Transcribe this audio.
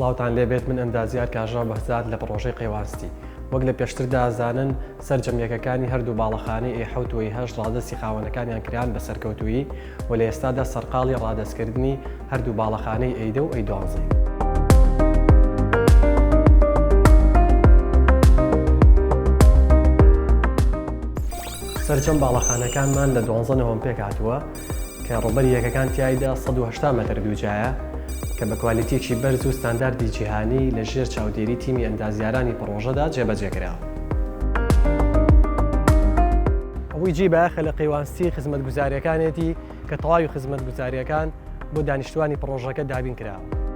سڵاوتان لێبێت من ئەندازیار کاژاو بەهزاد لە پرۆژەی قێوانستی. وەک لە پێشتردا ئازانن سەرجەمەکەکانی هەردوو باڵەخانەی ئێ7 ڕادەستی خاوەنەکانیان کریان بە سەرکەوتووی و لە ئێستادا سەرقاڵی ڕادەستکردنی هەردوو باڵەخانەی ئەی10 و ئەی12. سەرجەم باڵەخانەکانمان لە 12 نەوەم پێک هاتووە کە ڕوبەری یەکەکان تیایدا 180 مەتر دووجایە کە بە کوالیتیەکی بەرز و ستانداردی جیهانی لە ژێر چاودێری تیمی ئەندازیارانی پرۆژەدا جێبەجێکراوە. ئەوەی جێ بەیاخە لە قەیوانستی خزمەتگوزاریەکانێتی کە تەواوی خزمەتگوزاریەکان بۆ دانیشتوانی پرۆژەکە دابین کراوە.